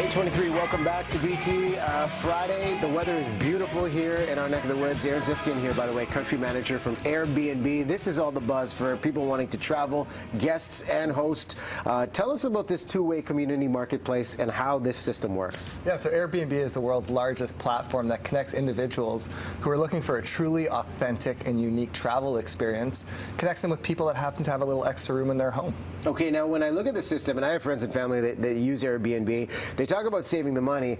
9:23. Welcome back to BT. Friday. The weather is beautiful here in our neck of the woods. Aaron Zifkin here, by the way, country manager from Airbnb. This is all the buzz for people wanting to travel, guests and host. Tell us about this two-way community marketplace and how this system works. Yeah, so Airbnb is the world's largest platform that connects individuals who are looking for a truly authentic and unique travel experience, connects them with people that happen to have a little extra room in their home. Okay, now when I look at the system, and I have friends and family that use Airbnb, they talk about saving the money.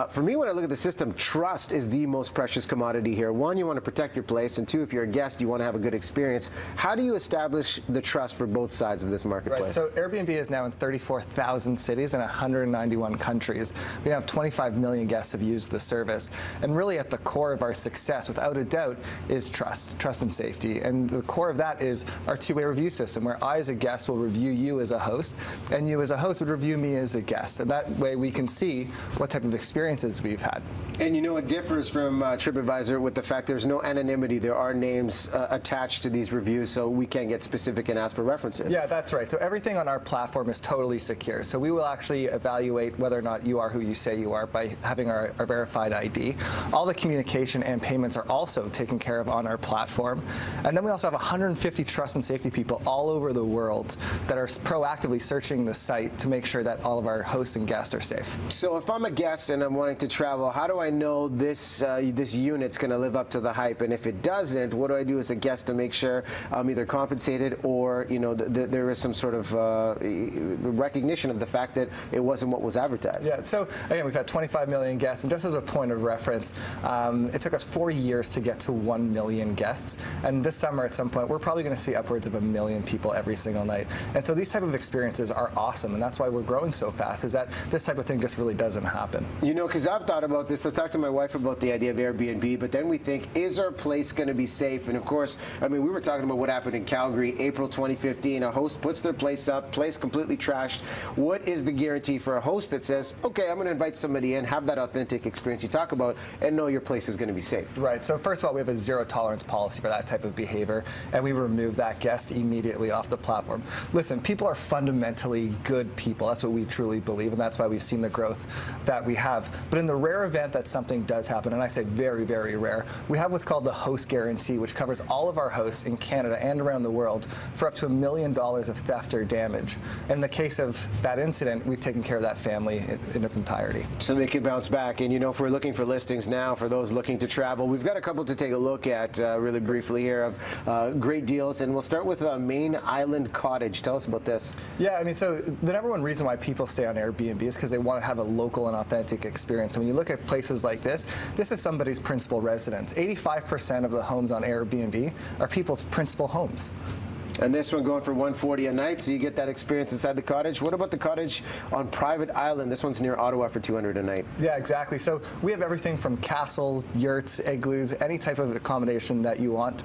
For me, when I look at the system, trust is the most precious commodity here. One, you want to protect your place, and two, if you're a guest, you want to have a good experience. How do you establish the trust for both sides of this marketplace? Right, so Airbnb is now in 34,000 cities and 191 countries. We have 25 million guests have used the service. And really at the core of our success, without a doubt, is trust and safety. And the core of that is our two-way review system, where I as a guest will review you as a host, and you as a host would review me as a guest. And that way we can see what type of experiences we've had. And you know, it differs from TripAdvisor with the fact there's no anonymity. There are names attached to these reviews, so we can get specific and ask for references. Yeah, that's right. So everything on our platform is totally secure. So we will actually evaluate whether or not you are who you say you are by having our verified ID. All the communication and payments are also taken care of on our platform. And then we also have 150 trust and safety people all over the world that are proactively searching the site to make sure that all of our hosts and guests are safe. So if I'm a guest and I'm wanting to travel, how do I know this unit's going to live up to the hype? And if it doesn't, what do I do as a guest to make sure I'm either compensated or, you know, there is some sort of recognition of the fact that it wasn't what was advertised? Yeah, so again, we've had 25 million guests, and just as a point of reference, it took us 4 years to get to 1 million guests. And this summer, at some point, we're probably going to see upwards of 1 million people every single night. And so these type of experiences are awesome, and that's why we're growing so fast, is that this type of thing just really doesn't happen. You know, because I've thought about this. I've talked to my wife about the idea of Airbnb, but then we think, is our place going to be safe? And of course, I mean, we were talking about what happened in Calgary, April 2015. A host puts their place up, place completely trashed. What is the guarantee for a host that says, okay, I'm going to invite somebody in, have that authentic experience you talk about, and know your place is going to be safe? Right. So first of all, we have a zero tolerance policy for that type of behavior, and we remove that guest immediately off the platform. Listen, people are fundamentally good people. That's what we truly believe, and that's why we've seen the growth that we have. But in the rare event that something does happen, and I say very, very rare, we have what's called the host guarantee, which covers all of our hosts in Canada and around the world for up to $1 million of theft or damage. In the case of that incident, we've taken care of that family in its entirety. So they can bounce back. And you know, if we're looking for listings now for those looking to travel, we've got a couple to take a look at really briefly here of great deals. And we'll start with Main Island Cottage. Tell us about this. Yeah, I mean, so the number one reason why people stay on Airbnb is because they want to have a local and authentic experience. And when you look at places like this is somebody's principal residence. 85% of the homes on Airbnb are people's principal homes. And this one going for $140 a night, so you get that experience inside the cottage. What about the cottage on Private Island? This one's near Ottawa for $200 a night. Yeah, exactly. So we have everything from castles, yurts, igloos, any type of accommodation that you want.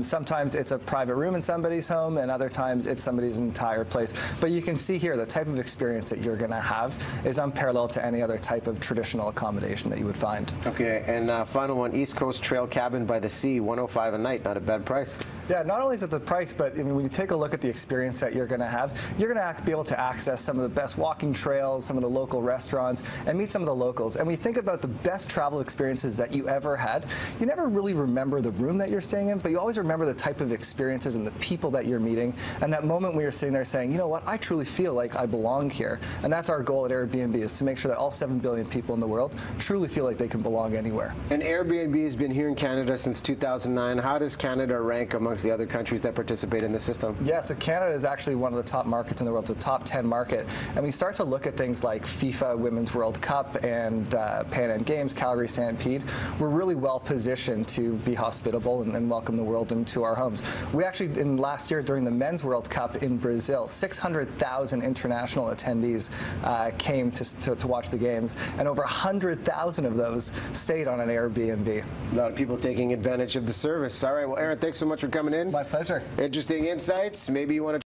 Sometimes it's a private room in somebody's home, and other times it's somebody's entire place. But you can see here the type of experience that you're going to have is unparalleled to any other type of traditional accommodation that you would find. Okay, and final one, East Coast Trail Cabin by the Sea, $105 a night. Not a bad price. Yeah, not only is it the price, but I mean, when you take a look at the experience that you're going to have, you're going to be able to access some of the best walking trails, some of the local restaurants, and meet some of the locals. And when you think about the best travel experiences that you ever had, you never really remember the room that you're staying in, but you always remember the type of experiences and the people that you're meeting, and that moment when you're sitting there saying, you know what, I truly feel like I belong here. And that's our goal at Airbnb, is to make sure that all 7 billion people in the world truly feel like they can belong anywhere. And Airbnb has been here in Canada since 2009. How does Canada rank amongst the other countries that participate in the system? Yeah, so Canada is actually one of the top markets in the world. It's a top 10 market. And we start to look at things like FIFA Women's World Cup and Pan Am Games, Calgary Stampede. We're really well positioned to be hospitable and welcome the world into our homes. We actually, in last year during the Men's World Cup in Brazil, 600,000 international attendees came to watch the games, and over 100,000 of those stayed on an Airbnb. A lot of people taking advantage of the service. All right, well, Aaron, thanks so much for coming in. My pleasure. Interesting insights. Maybe you want to